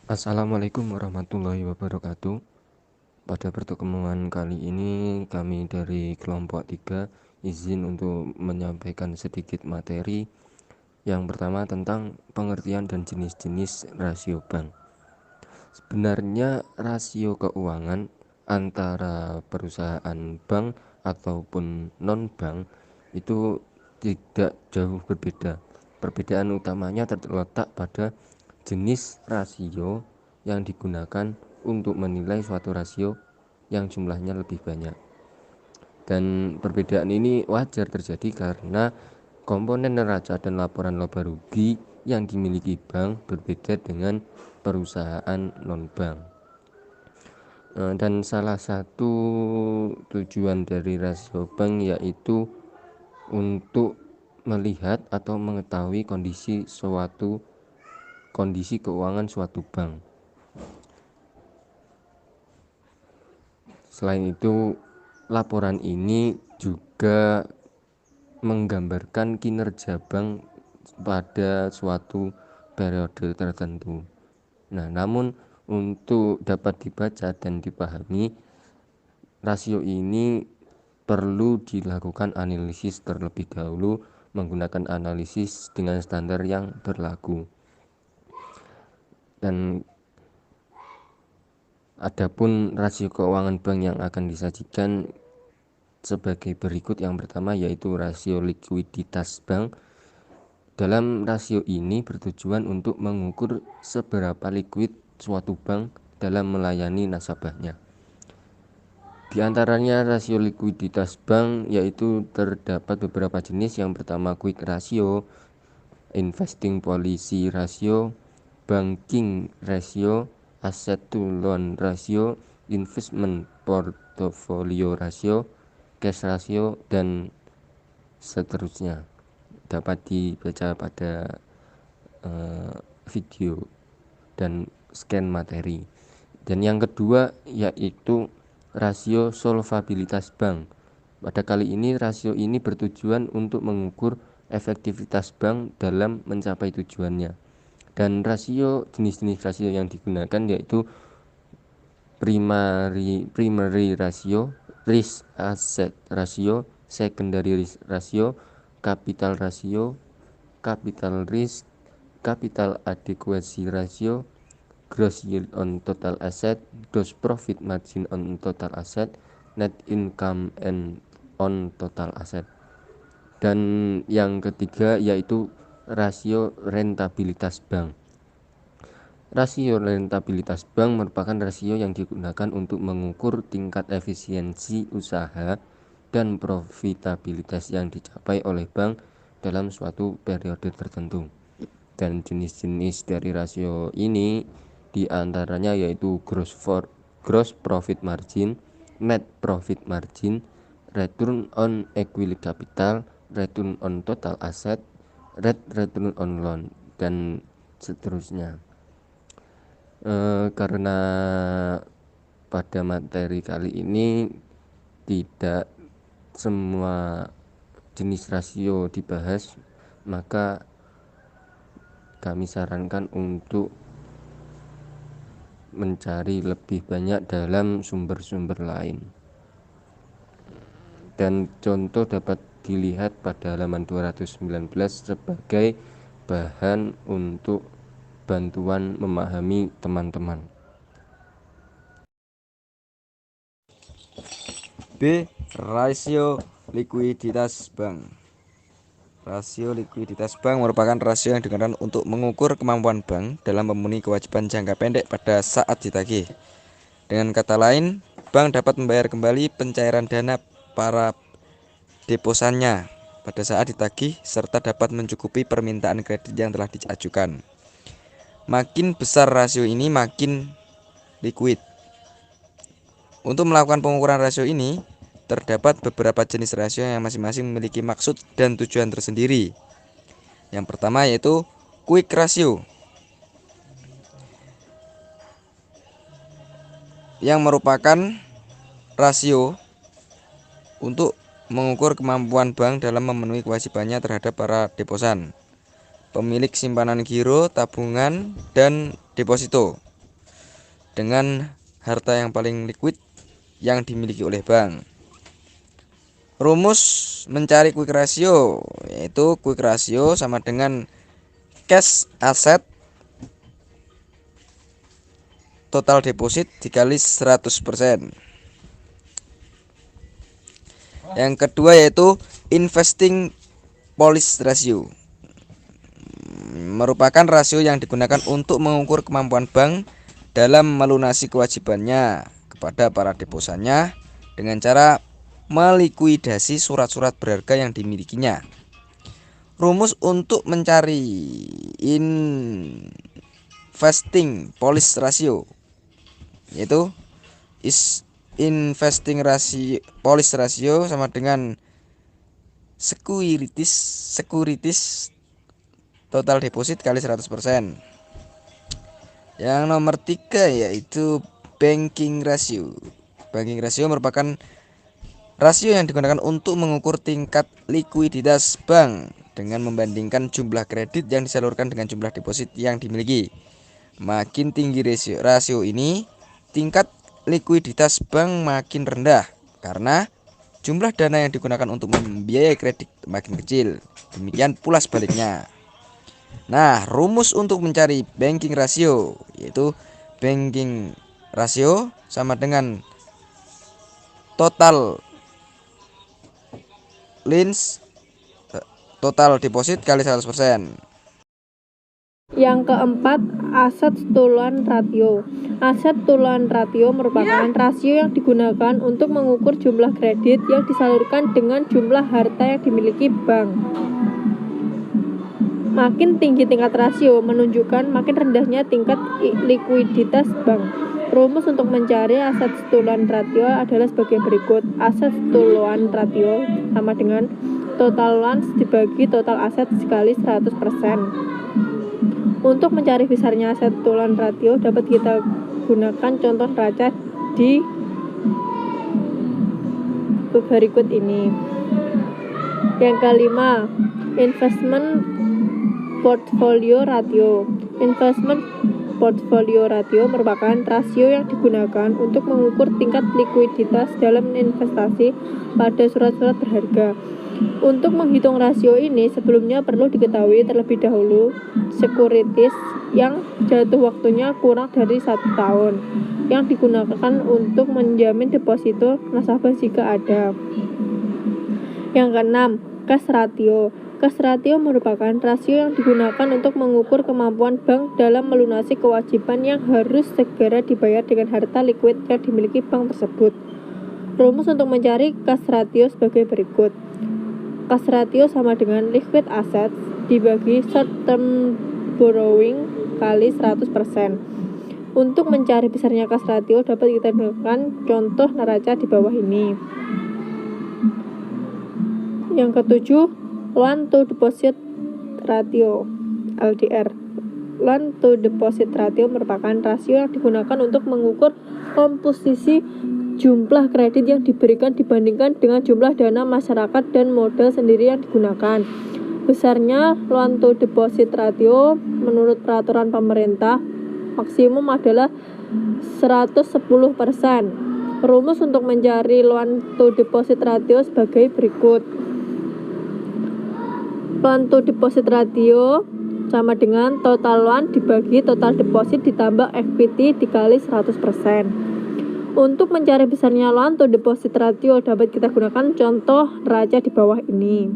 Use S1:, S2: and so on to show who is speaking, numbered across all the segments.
S1: Assalamualaikum warahmatullahi wabarakatuh. Pada pertemuan kali ini kami dari kelompok 3 izin untuk menyampaikan sedikit materi. Yang pertama tentang pengertian dan jenis-jenis rasio bank. Sebenarnya rasio keuangan antara perusahaan bank ataupun non-bank itu tidak jauh berbeda. Perbedaan utamanya terletak pada jenis rasio yang digunakan untuk menilai suatu rasio yang jumlahnya lebih banyak. Dan perbedaan ini wajar terjadi karena komponen neraca dan laporan laba rugi yang dimiliki bank berbeda dengan perusahaan non-bank. Dan salah satu tujuan dari rasio bank yaitu untuk melihat atau mengetahui kondisi keuangan suatu bank. Selain itu, laporan ini juga menggambarkan kinerja bank pada suatu periode tertentu. Nah, namun untuk dapat dibaca dan dipahami, rasio ini perlu dilakukan analisis terlebih dahulu menggunakan analisis dengan standar yang berlaku. Dan adapun rasio keuangan bank yang akan disajikan sebagai berikut. Yang pertama yaitu rasio likuiditas bank. Dalam rasio ini bertujuan untuk mengukur seberapa likuid suatu bank dalam melayani nasabahnya. Di antaranya rasio likuiditas bank yaitu terdapat beberapa jenis. Yang pertama quick ratio, investing policy ratio, banking ratio, asset to loan ratio, investment portfolio ratio, cash ratio, dan seterusnya. Dapat dibaca pada video dan scan materi. Dan yang kedua yaitu rasio solvabilitas bank. Pada kali ini rasio ini bertujuan untuk mengukur efektivitas bank dalam mencapai tujuannya. Dan jenis-jenis rasio yang digunakan yaitu primary ratio, risk asset ratio, secondary risk ratio, capital ratio, capital risk, capital adequacy ratio, gross yield on total asset, gross profit margin on total asset, net income and on total asset. Dan yang ketiga yaitu rasio rentabilitas bank. Rasio rentabilitas bank merupakan rasio yang digunakan untuk mengukur tingkat efisiensi usaha dan profitabilitas yang dicapai oleh bank dalam suatu periode tertentu. Dan jenis-jenis dari rasio ini diantaranya yaitu gross profit margin, net profit margin, return on equity capital, return on total asset, return on loan, dan seterusnya. Karena pada materi kali ini tidak semua jenis rasio dibahas, maka kami sarankan untuk mencari lebih banyak dalam sumber-sumber lain. Dan contoh dapat dilihat pada halaman 219 sebagai bahan untuk bantuan memahami teman-teman.
S2: B. Rasio likuiditas bank. Rasio likuiditas bank merupakan rasio yang digunakan untuk mengukur kemampuan bank dalam memenuhi kewajiban jangka pendek pada saat ditagih. Dengan kata lain, bank dapat membayar kembali pencairan dana para deposannya pada saat ditagih serta dapat mencukupi permintaan kredit yang telah diajukan. Makin besar rasio ini, makin liquid. Untuk melakukan pengukuran rasio ini, terdapat beberapa jenis rasio yang masing-masing memiliki maksud dan tujuan tersendiri. Yang pertama yaitu quick ratio, yang merupakan rasio untuk mengukur kemampuan bank dalam memenuhi kewajibannya terhadap para deposan, pemilik simpanan giro, tabungan, dan deposito. dengan harta yang paling liquid yang dimiliki oleh bank. Rumus mencari quick ratio, yaitu quick ratio sama dengan cash aset total deposit dikali 100%. Yang kedua yaitu investing policy ratio, merupakan rasio yang digunakan untuk mengukur kemampuan bank dalam melunasi kewajibannya kepada para deposannya dengan cara melikuidasi surat-surat berharga yang dimilikinya. Rumus untuk mencari investing policy ratio yaitu investing policy ratio sama dengan securities total deposit kali 100%. Yang nomor 3 yaitu banking ratio. Banking ratio merupakan rasio yang digunakan untuk mengukur tingkat likuiditas bank dengan membandingkan jumlah kredit yang disalurkan dengan jumlah deposit yang dimiliki. Makin tinggi rasio ini, tingkat likuiditas bank makin rendah karena jumlah dana yang digunakan untuk membiayai kredit makin kecil. Demikian pula sebaliknya. Nah, rumus untuk mencari banking ratio yaitu banking ratio sama dengan total deposit kali 100%.
S3: Yang keempat, aset tulan ratio. Aset tulan ratio merupakan rasio yang digunakan untuk mengukur jumlah kredit yang disalurkan dengan jumlah harta yang dimiliki bank. Makin tinggi tingkat rasio menunjukkan makin rendahnya tingkat likuiditas bank. Rumus untuk mencari aset tulan ratio adalah sebagai berikut. Aset tulan ratio sama dengan total loans dibagi total aset dikali 100%. Untuk mencari besarnya aset tulan ratio dapat kita gunakan contoh neraca di berikut ini. Yang kelima, investment portfolio ratio. Investment portfolio ratio merupakan rasio yang digunakan untuk mengukur tingkat likuiditas dalam investasi pada surat-surat berharga. Untuk menghitung rasio ini, sebelumnya perlu diketahui terlebih dahulu sekuritis yang jatuh waktunya kurang dari 1 tahun yang digunakan untuk menjamin deposito nasabah jika ada. Yang keenam, cash ratio. Cash ratio merupakan rasio yang digunakan untuk mengukur kemampuan bank dalam melunasi kewajiban yang harus segera dibayar dengan harta liquid yang dimiliki bank tersebut. Rumus untuk mencari cash ratio sebagai berikut. Cash ratio sama dengan liquid assets dibagi short term borrowing kali 100%. Untuk mencari besarnya cash ratio dapat kita gunakan contoh neraca di bawah ini. Yang ketujuh, loan to deposit ratio (LDR). Loan to deposit ratio merupakan rasio yang digunakan untuk mengukur komposisi jumlah kredit yang diberikan dibandingkan dengan jumlah dana masyarakat dan modal sendiri yang digunakan. Besarnya loan to deposit ratio menurut peraturan pemerintah maksimum adalah 110%. Rumus untuk mencari loan to deposit ratio sebagai berikut. Loan to deposit ratio sama dengan total loan dibagi total deposit ditambah equity dikali 100%. Untuk mencari besarnya loan to deposit ratio dapat kita gunakan contoh neraca di bawah ini.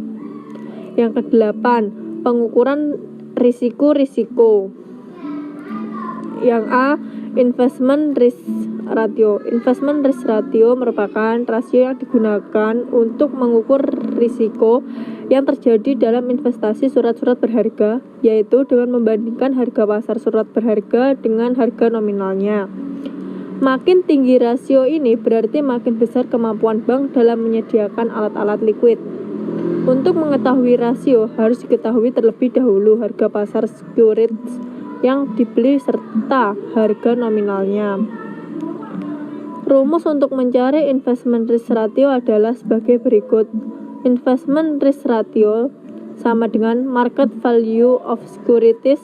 S3: Yang kedelapan, pengukuran risiko. Yang A, investment risk ratio. Investment risk ratio merupakan rasio yang digunakan untuk mengukur risiko yang terjadi dalam investasi surat-surat berharga, yaitu dengan membandingkan harga pasar surat berharga dengan harga nominalnya. Makin tinggi rasio ini berarti makin besar kemampuan bank dalam menyediakan alat-alat liquid. Untuk mengetahui rasio harus diketahui terlebih dahulu harga pasar securities yang dibeli serta harga nominalnya. Rumus untuk mencari investment risk ratio adalah sebagai berikut. Investment risk ratio sama dengan market value of securities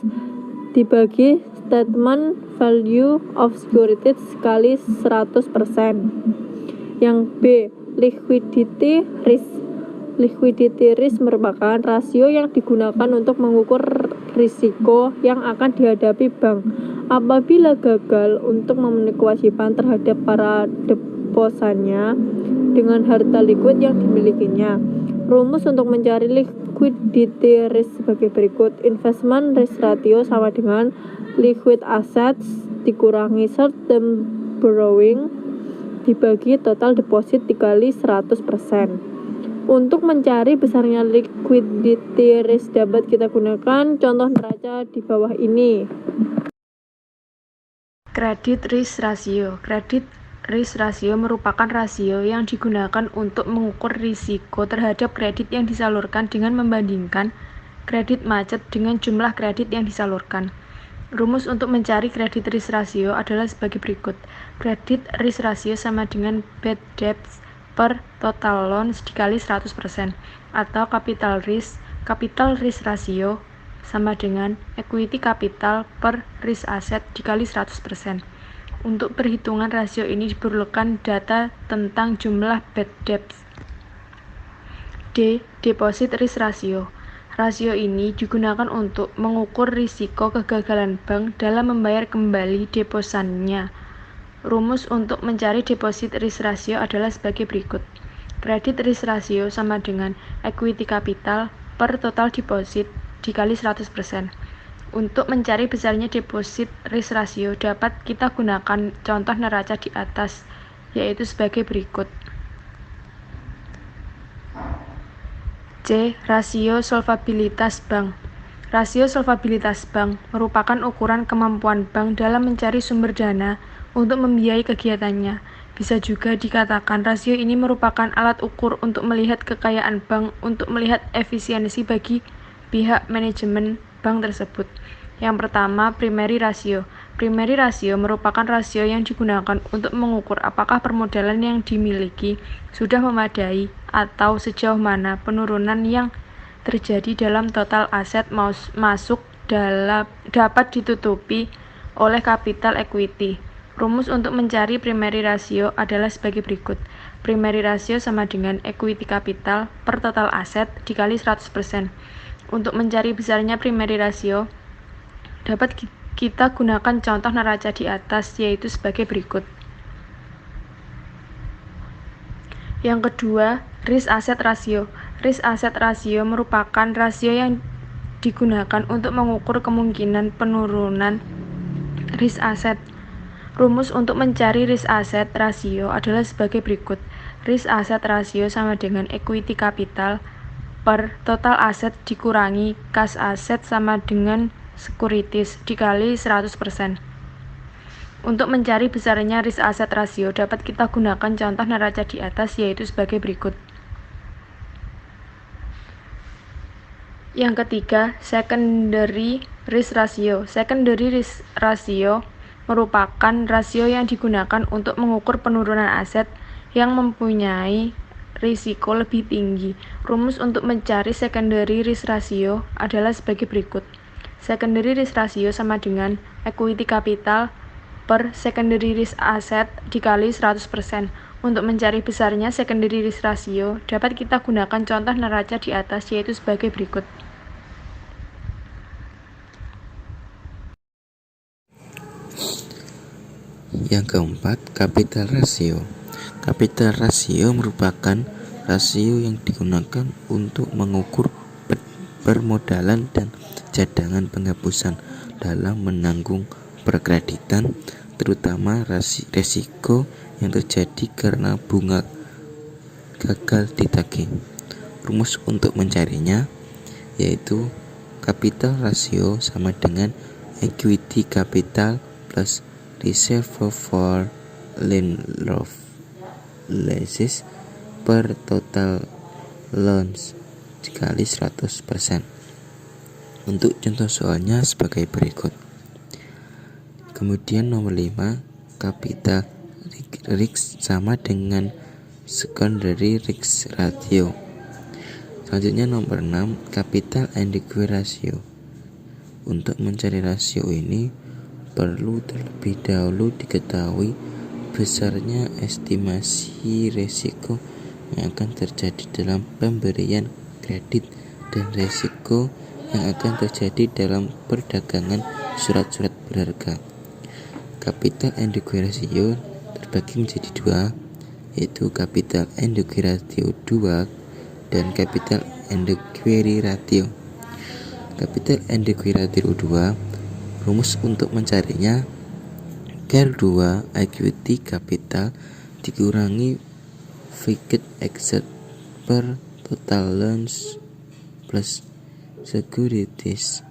S3: dibagi statement value of securities kali 100%. Yang B, liquidity risk. Liquidity risk merupakan rasio yang digunakan untuk mengukur risiko yang akan dihadapi bank apabila gagal untuk memenuhi kewajiban terhadap para deposannya dengan harta likuid yang dimilikinya. Rumus untuk mencari liquidity risk sebagai berikut. Investment risk ratio sama dengan liquid assets dikurangi short term borrowing dibagi total deposit dikali 100%. Untuk mencari besarnya liquidity risk dapat kita gunakan contoh neraca di bawah ini. Credit risk ratio. Credit risk ratio merupakan rasio yang digunakan untuk mengukur risiko terhadap kredit yang disalurkan dengan membandingkan kredit macet dengan jumlah kredit yang disalurkan. Rumus untuk mencari credit risk ratio adalah sebagai berikut. Credit risk ratio sama dengan bad debts per total loans dikali 100% atau capital risk ratio sama dengan equity capital per risk asset dikali 100%. Untuk perhitungan rasio ini diperlukan data tentang jumlah bad debts. D. Deposit risk ratio. Rasio ini digunakan untuk mengukur risiko kegagalan bank dalam membayar kembali deposannya. Rumus untuk mencari deposit risk ratio adalah sebagai berikut. Credit risk ratio sama dengan equity capital per total deposit dikali 100%. Untuk mencari besarnya deposit risk ratio dapat kita gunakan contoh neraca di atas, yaitu sebagai berikut. C. Rasio solvabilitas bank. Rasio solvabilitas bank merupakan ukuran kemampuan bank dalam mencari sumber dana untuk membiayai kegiatannya. Bisa juga dikatakan rasio ini merupakan alat ukur untuk melihat kekayaan bank untuk melihat efisiensi bagi pihak manajemen bank tersebut. Yang pertama, primary ratio. Primary ratio merupakan rasio yang digunakan untuk mengukur apakah permodalan yang dimiliki sudah memadai atau sejauh mana penurunan yang terjadi dalam total aset masuk dapat ditutupi oleh capital equity. Rumus untuk mencari primary ratio adalah sebagai berikut. Primary ratio sama dengan equity capital per total aset dikali 100%. Untuk mencari besarnya primary ratio, dapat kita gunakan contoh neraca di atas, yaitu sebagai berikut. Yang kedua, risk asset ratio. Risk asset ratio merupakan rasio yang digunakan untuk mengukur kemungkinan penurunan risk asset. Rumus untuk mencari risk asset ratio adalah sebagai berikut. Risk asset ratio sama dengan equity capital per total aset dikurangi cash asset sama dengan securities dikali 100%. Untuk mencari besarnya risk asset ratio dapat kita gunakan contoh neraca di atas, yaitu sebagai berikut. Yang ketiga, secondary risk ratio. Secondary risk ratio merupakan rasio yang digunakan untuk mengukur penurunan aset yang mempunyai risiko lebih tinggi. Rumus untuk mencari secondary risk ratio adalah sebagai berikut. Secondary risk ratio sama dengan equity capital per secondary risk asset dikali 100%. Untuk mencari besarnya secondary risk ratio, dapat kita gunakan contoh neraca di atas, yaitu sebagai berikut.
S4: Yang keempat, capital ratio. Capital ratio merupakan rasio yang digunakan untuk mengukur permodalan dan cadangan penghapusan dalam menanggung perkreditan, terutama resiko yang terjadi karena bunga gagal ditagih. Rumus untuk mencarinya yaitu capital ratio sama dengan equity capital plus reserve for loan losses per total loans dikali 100%. Untuk contoh soalnya sebagai berikut. Kemudian nomor 5, capital risk sama dengan secondary risk ratio. Selanjutnya nomor 6, capital adequacy ratio. Untuk mencari rasio ini, perlu terlebih dahulu diketahui besarnya estimasi risiko yang akan terjadi dalam pemberian kredit dan risiko yang akan terjadi dalam perdagangan surat-surat berharga. Capital Adequacy Ratio terbagi menjadi dua, yaitu Capital Adequacy Ratio 2 dan Capital Adequacy Ratio. Capital Adequacy Ratio 2, rumus untuk mencarinya CAR 2 equity capital dikurangi fixed asset per total loans plus securities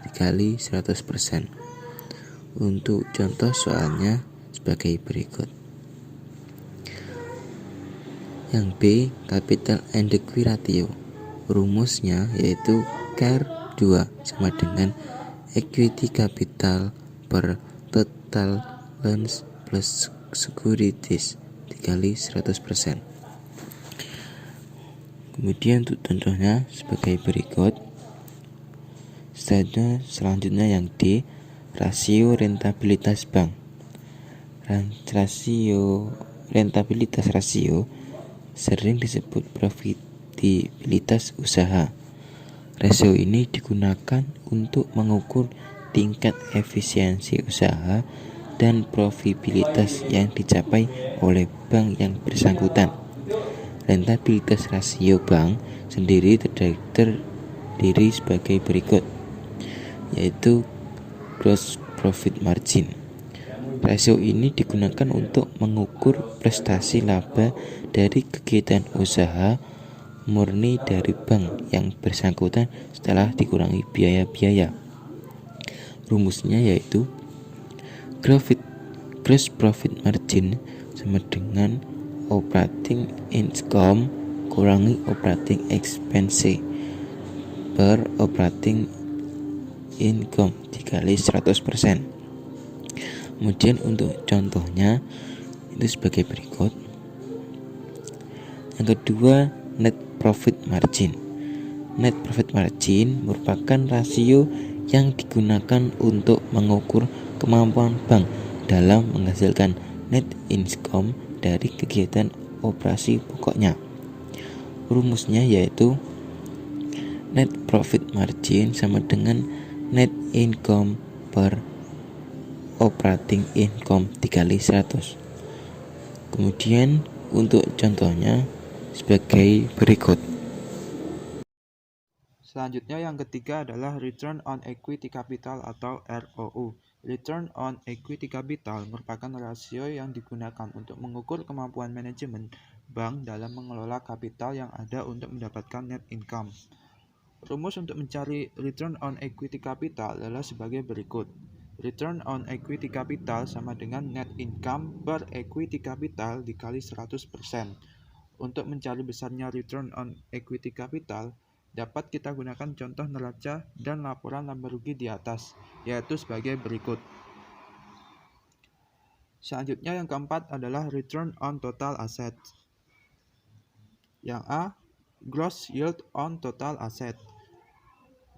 S4: dikali 100%. Untuk contoh soalnya sebagai berikut. Yang B, Capital Adequacy Ratio. Rumusnya yaitu CAR 2 sama dengan equity capital per total loans plus securities dikali 100%. Kemudian untuk contohnya sebagai berikut. Selanjutnya yang D, rasio rentabilitas bank. Rentabilitas rasio sering disebut profitabilitas usaha. Rasio ini digunakan untuk mengukur tingkat efisiensi usaha dan profitabilitas yang dicapai oleh bank yang bersangkutan. Rentabilitas rasio bank sendiri terdiri sebagai berikut, yaitu gross profit margin. Rasio ini digunakan untuk mengukur prestasi laba dari kegiatan usaha murni dari bank yang bersangkutan setelah dikurangi biaya-biaya. Rumusnya yaitu gross profit margin sama dengan operating income kurangi operating expense per operating income dikali 100%. Kemudian untuk contohnya itu sebagai berikut. Yang kedua, net profit margin. Net profit margin merupakan rasio yang digunakan untuk mengukur kemampuan bank dalam menghasilkan net income dari kegiatan operasi pokoknya. Rumusnya yaitu net profit margin sama dengan net income per operating income dikali 100. Kemudian untuk contohnya sebagai berikut.
S5: Selanjutnya yang ketiga adalah Return on Equity Capital atau ROU. Return on Equity Capital merupakan rasio yang digunakan untuk mengukur kemampuan manajemen bank dalam mengelola kapital yang ada untuk mendapatkan net income. Rumus untuk mencari Return on Equity Capital adalah sebagai berikut. Return on Equity Capital sama dengan net income per equity capital dikali 100%. Untuk mencari besarnya Return on Equity Capital, dapat kita gunakan contoh neraca dan laporan laba rugi di atas, yaitu sebagai berikut. Selanjutnya yang keempat adalah Return on Total Asset. Yang A, Gross Yield on Total Asset.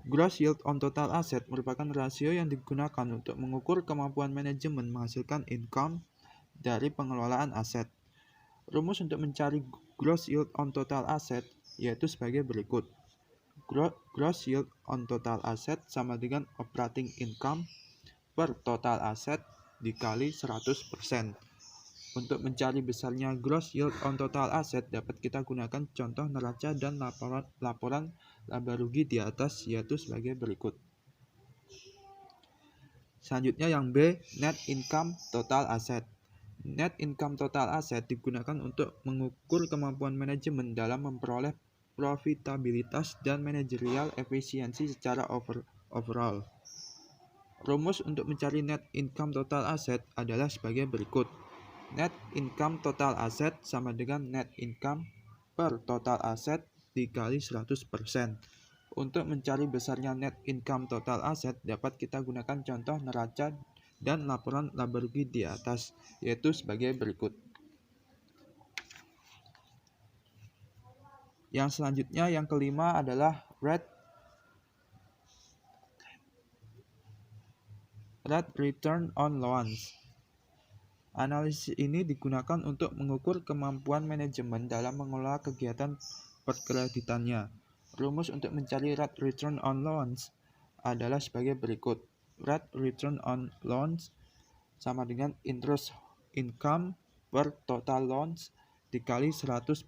S5: Gross yield on total asset merupakan rasio yang digunakan untuk mengukur kemampuan manajemen menghasilkan income dari pengelolaan aset. Rumus untuk mencari gross yield on total asset yaitu sebagai berikut. Gross yield on total asset sama dengan operating income per total asset dikali 100%. Untuk mencari besarnya gross yield on total asset dapat kita gunakan contoh neraca dan laporan laba rugi di atas yaitu sebagai berikut. Selanjutnya yang B, net income total asset. Net income total asset digunakan untuk mengukur kemampuan manajemen dalam memperoleh profitabilitas dan manajerial efisiensi secara overall. Rumus untuk mencari net income total asset adalah sebagai berikut. Net income total asset sama dengan net income per total asset dikali 100%. Untuk mencari besarnya net income total asset dapat kita gunakan contoh neraca dan laporan laba rugi di atas, yaitu sebagai berikut. Yang selanjutnya yang kelima adalah rate rate return on loans. Analisis ini digunakan untuk mengukur kemampuan manajemen dalam mengelola kegiatan perkreditannya. Rumus untuk mencari rate return on loans adalah sebagai berikut. Rate return on loans sama dengan interest income per total loans dikali 100%.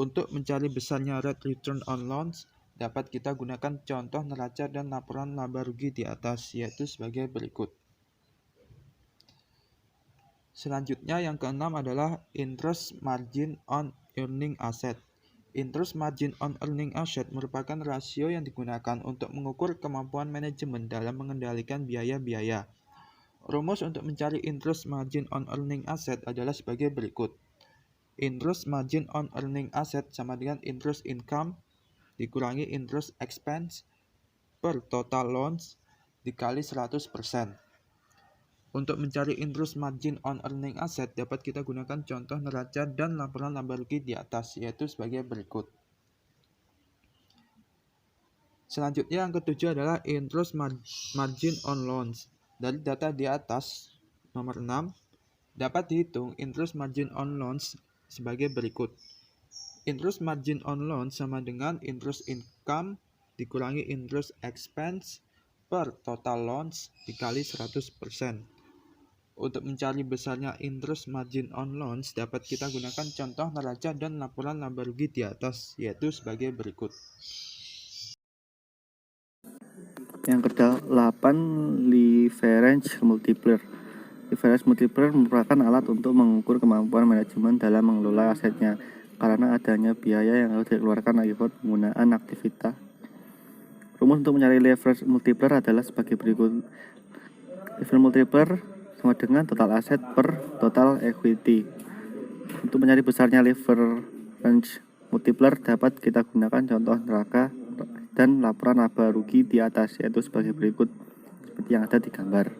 S5: Untuk mencari besarnya rate return on loans, dapat kita gunakan contoh neraca dan laporan laba rugi di atas, yaitu sebagai berikut. Selanjutnya yang keenam adalah interest margin on earning asset. Interest margin on earning asset merupakan rasio yang digunakan untuk mengukur kemampuan manajemen dalam mengendalikan biaya-biaya. Rumus untuk mencari interest margin on earning asset adalah sebagai berikut. Interest margin on earning asset sama dengan interest income dikurangi interest expense per total loans dikali 100%. Untuk mencari interest margin on earning asset dapat kita gunakan contoh neraca dan laporan laba rugi di atas, yaitu sebagai berikut. Selanjutnya yang ketujuh adalah interest margin on loans. Dari data di atas, nomor 6, dapat dihitung interest margin on loans sebagai berikut. Interest margin on loans sama dengan interest income dikurangi interest expense per total loans dikali 100%. Untuk mencari besarnya interest margin on loans dapat kita gunakan contoh neraca dan laporan laba rugi di atas, yaitu sebagai berikut.
S6: Yang ke-8, leverage multiplier. Leverage multiplier merupakan alat untuk mengukur kemampuan manajemen dalam mengelola asetnya karena adanya biaya yang harus dikeluarkan akibat penggunaan aktivitas. Rumus untuk mencari leverage multiplier adalah sebagai berikut. Leverage multiplier sama dengan total aset per total equity. Untuk mencari besarnya leverage multiplier dapat kita gunakan contoh neraca dan laporan laba rugi di atas, yaitu sebagai berikut seperti yang ada di gambar.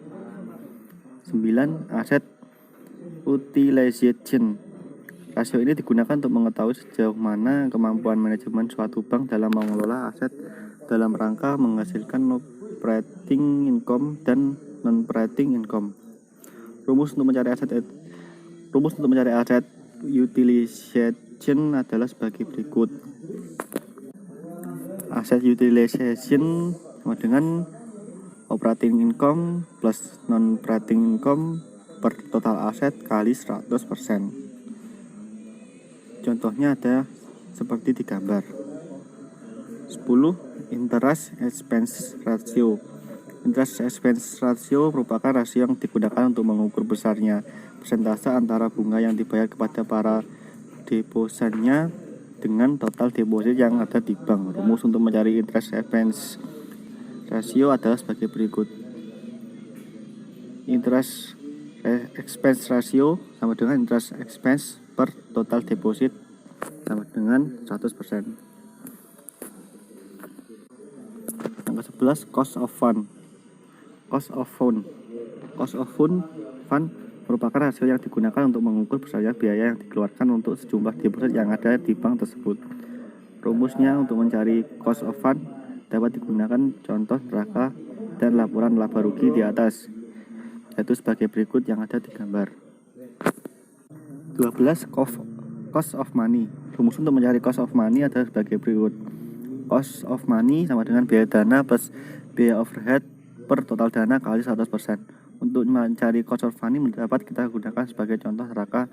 S6: 9. Asset utilization. Rasio ini digunakan untuk mengetahui sejauh mana kemampuan manajemen suatu bank dalam mengelola aset dalam rangka menghasilkan operating income dan non-operating income. Rumus untuk mencari aset utilization adalah sebagai berikut. Asset utilization sama dengan operating income plus non-operating income per total aset kali 100%. Contohnya ada seperti di gambar. 10. Interest expense ratio. Interest expense ratio merupakan rasio yang digunakan untuk mengukur besarnya persentase antara bunga yang dibayar kepada para deposannya dengan total deposit yang ada di bank. Rumus untuk mencari interest expense ratio adalah sebagai berikut. Interest expense ratio sama dengan interest expense per total deposit sama dengan 100%. Yang ke-11, cost of fund. Cost of fund merupakan rasio yang digunakan untuk mengukur besarnya biaya yang dikeluarkan untuk sejumlah deposit yang ada di bank tersebut. Rumusnya untuk mencari cost of fund dapat digunakan contoh neraca dan laporan laba rugi di atas, yaitu sebagai berikut yang ada di gambar. 12. Cost of money. Rumus untuk mencari cost of money adalah sebagai berikut. Cost of money sama dengan biaya dana plus biaya overhead per total dana kali 100%. Untuk mencari cost of money dapat kita gunakan sebagai contoh neraca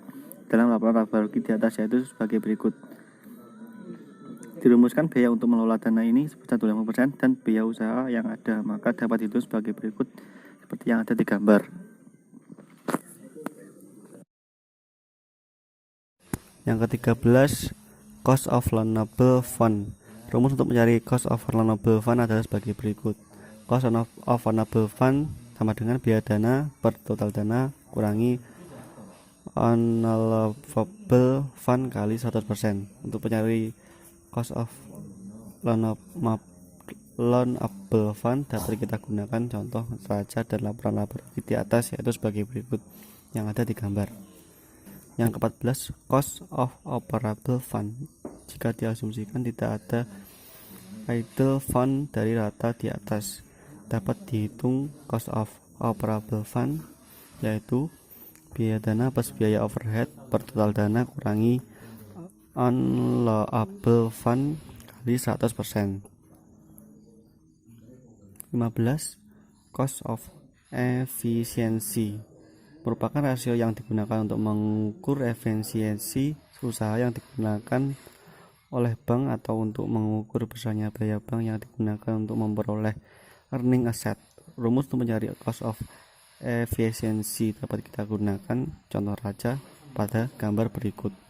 S6: dalam laporan laba rugi di atas, yaitu sebagai berikut. Dirumuskan biaya untuk mengelola dana ini sebesar 20% dan biaya usaha yang ada, maka dapat dihitung sebagai berikut seperti yang ada di gambar. Yang ke-13, cost of loanable fund. Rumus untuk mencari cost of loanable fund adalah sebagai berikut. Cost of loanable fund sama dengan biaya dana per total dana kurangi unallowable fund kali 100%. Untuk mencari cost of loanable fund dapat kita gunakan contoh neraca dan laporan laba rugi di atas, yaitu sebagai berikut yang ada di gambar. Yang ke-14, cost of operable fund. Jika diasumsikan tidak ada idle fund dari rata di atas, dapat dihitung cost of operable fund, yaitu biaya dana plus biaya overhead per total dana kurangi unallowable fund kali 100%. 15. Cost of efficiency merupakan rasio yang digunakan untuk mengukur efisiensi usaha yang digunakan oleh bank atau untuk mengukur besarnya biaya bank yang digunakan untuk memperoleh earning asset. Rumus untuk mencari cost of efficiency dapat kita gunakan contoh raja pada gambar berikut.